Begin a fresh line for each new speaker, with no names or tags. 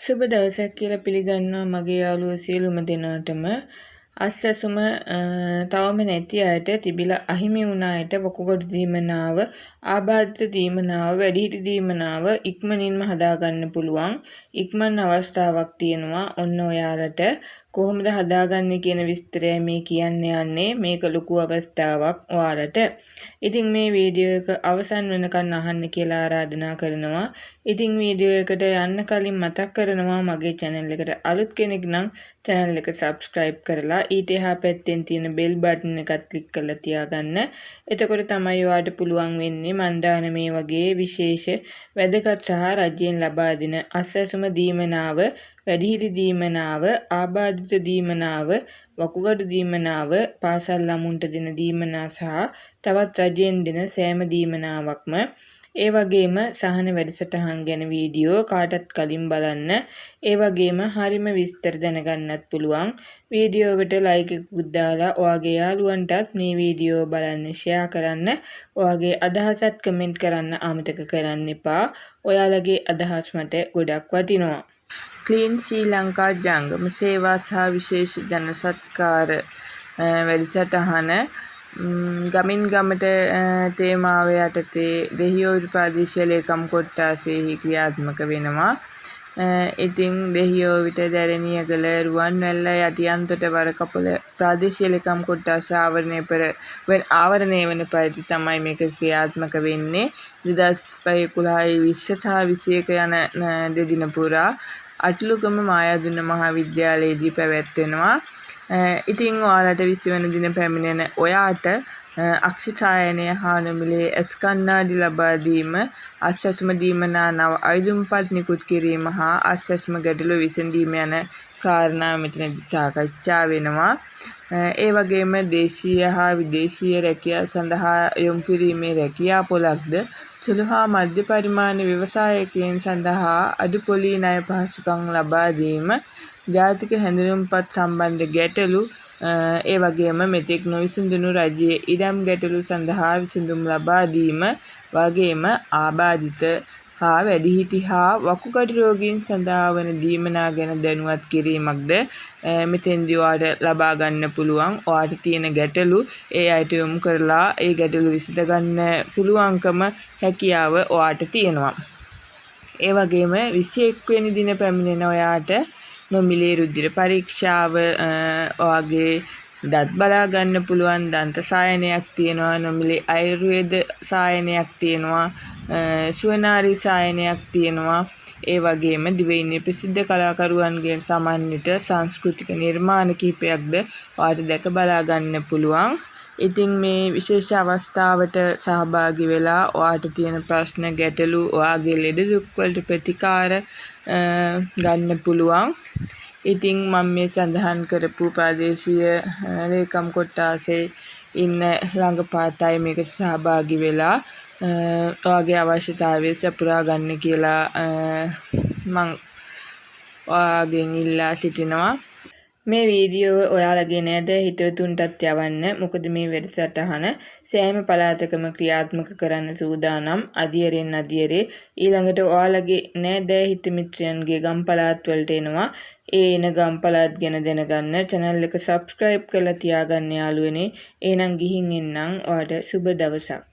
සුබ දවසක් කියලා පිළිගන්නවා මගේ යාළුවෝ සියලුම දෙනාටම. අස්සසුම තවම නැති අයට තිබිලා අහිමි වුණ අයට වකුගඩු දීමනාව, ආබාධිත දීමනාව, වැඩිහිටි දීමනාව ඉක්මනින්ම හදාගන්න පුළුවන්. ඉක්මන් අවස්ථාවක් තියෙනවා. ඔන්න ඔයාලට කොහොමද හදාගන්නේ කියන විස්තරය මේ කියන්න යන්නේ. මේක ලොකු අවස්ථාවක් ඔයාලට. ඉතින් මේ වීඩියෝ එක අවසන් වෙනකන් අහන්න කියලා ආරාධනා කරනවා. ඉතින් වීඩියෝ එකට යන්න කලින් මතක් කරනවා මගේ channel එකට අලුත් කෙනෙක් නම් channel එක subscribe කරලා ඊට එහා පැත්තෙන් තියෙන bell button එකත් click කරලා තියාගන්න. එතකොට තමයි ඔයාලට පුළුවන් වෙන්නේ මන් දාන මේ වගේ විශේෂ වැදගත් සහ රජයෙන් ලබා දෙන අස්සසුම දීමනාව, වැඩිහිටි දීමනාව, ආබාධිත දීමනාව, වකුගඩු දීමනාව, පාසල් ළමුන්ට දෙන දීමනා සහ තවත් රජයෙන් දෙන සෑම දීමනාවක්ම, ඒ වගේම සහන වැඩසටහන් ගැන වීඩියෝ කාටත් කලින් බලන්න. ඒ වගේම හරිම විස්තර දැනගන්නත් පුළුවන්. වීඩියෝ එකට ලයික් එකකුත් දාලා ඔයාගේ යාළුවන්ටත් මේ වීඩියෝ බලන්න ෂෙයා කරන්න. ඔයාගේ අදහසත් කමෙන්ට් කරන්න අමතක කරන්න එපා. ඔයාලගේ අදහස් මට ගොඩක් වටිනවා. ක්ලීන් ශ්‍රී ලංකා ජංගම සේවා සහ විශේෂ ජන සත්කාර වැඩසටහන ගමින් ගමට තේමාව යටතේ දෙහියෝරු ප්‍රාදේශීය ලේකම් කොට්ටාසෙහි ක්‍රියාත්මක වෙනවා. ඉතින් දෙහියෝවිට දැරණියගල රුවන්වැල්ල යටියන්තොට වරකපොළ ප්‍රාදේශීය ලේකම් කොට්ටාස ආවරණය වන පරිදි තමයි මේක ක්‍රියාත්මක වෙන්නේ. 2011 20 සහ 21 යන දෙදින පුරා අටලුගම මායාදුන්න මහාවිද්‍යාලයේදී පැවැත්වෙනවා. ඉතින් ඔයාලට 20 වෙනි දින පැමිණෙන ඔයාට අක්ෂිසායනය හා නොමිලේ ඇස් කණ්ණාඩි ලබා දීම, අස්සසුම දීමනා නව අයදුම්පත් නිකුත් කිරීම හා අස්සසුම ගැටලු විසඳීම යන කාරණා මෙතනදී සාකච්ඡා වෙනවා. ඒ වගේම දේශීය හා විදේශීය රැකියාව සඳහා යොමු කිරීමේ රැකියා පොලක්ද, සුළු හා මධ්‍ය පරිමාණ ව්‍යවසායකයන් සඳහා අඩු පොලී ණය පහසුකම් ලබා දීම, ජාතික හැඳුනුම්පත් සම්බන්ධ ගැටලු, ඒ වගේම මෙතෙක් නොවිසඳුණු රජයේ ඉඩම් ගැටලු සඳහා විසඳුම් ලබා දීම වගේම ආබාධිත හා වැඩිහිටි හා වකුගඩු රෝගීන් සඳහා වන දීමනා ගැන දැනුවත් කිරීමක්ද මෙතෙන්දී ඔයාලට ලබා ගන්න පුළුවන්. ඔයාලට තියෙන ගැටලු ඒ අයට යොමු කරලා ඒ ගැටලු විසඳ ගන්න පුළුවන්කම හැකියාව ඔයාලට තියෙනවා. ඒ වගේම 21 වෙනි දින පැමිණෙන ඔයාට නොමිලේ රුධිර පරීක්ෂාව, ඔයාගේ දත් බලා ගන්න පුළුවන් දන්ත සායනයක් තියෙනවා, නොමිලේ ආයුර්වේද සායනයක් තියෙනවා, සුවනාරි සායනයක් තියෙනවා. ඒ වගේම දිවයිනේ ප්‍රසිද්ධ කලාකරුවන්ගෙන් සමන්විත සංස්කෘතික නිර්මාණ කිහිපයක්ද ඔයාලට දැක බලා ගන්න පුළුවන්. ඉතින් මේ විශේෂ අවස්ථාවට සහභාගී වෙලා ඔයාලට තියෙන ප්‍රශ්න ගැටලු, ඔයාගේ ලෙඩ දුක් වලට ප්‍රතිකාර ගන්න පුළුවන්. ඉතින් මම මේ සඳහන් කරපු ප්‍රාදේශීය ලේකම් කොට්ටාසේ ඉන්න ළඟපාතයි මේකට සහභාගී වෙලා ඔයාගේ අවශ්‍යතාවය සපුරා ගන්න කියලා මම ඔයාගෙන් ඉල්ලා සිටිනවා. මේ වීඩියෝව ඔයාලගේ නේද හිතවතුන්ටත් යවන්න. මොකද මේ වැඩසටහන සෑම පළාතකම ක්‍රියාත්මක කරන්න සූදානම්. අදියරෙන් අදියරේ ඊළඟට ඔයාලගේ නේද හිත මිත්‍රයන්ගේ ගම් පළාත් වලට එනවා. ඒ එන ගම් පළාත් ගැන දැනගන්න channel එක subscribe කරලා තියාගන්න යාළුවනේ. එහෙනම් ගිහින් එන්නම්. ඔයාලට සුබ දවසක්.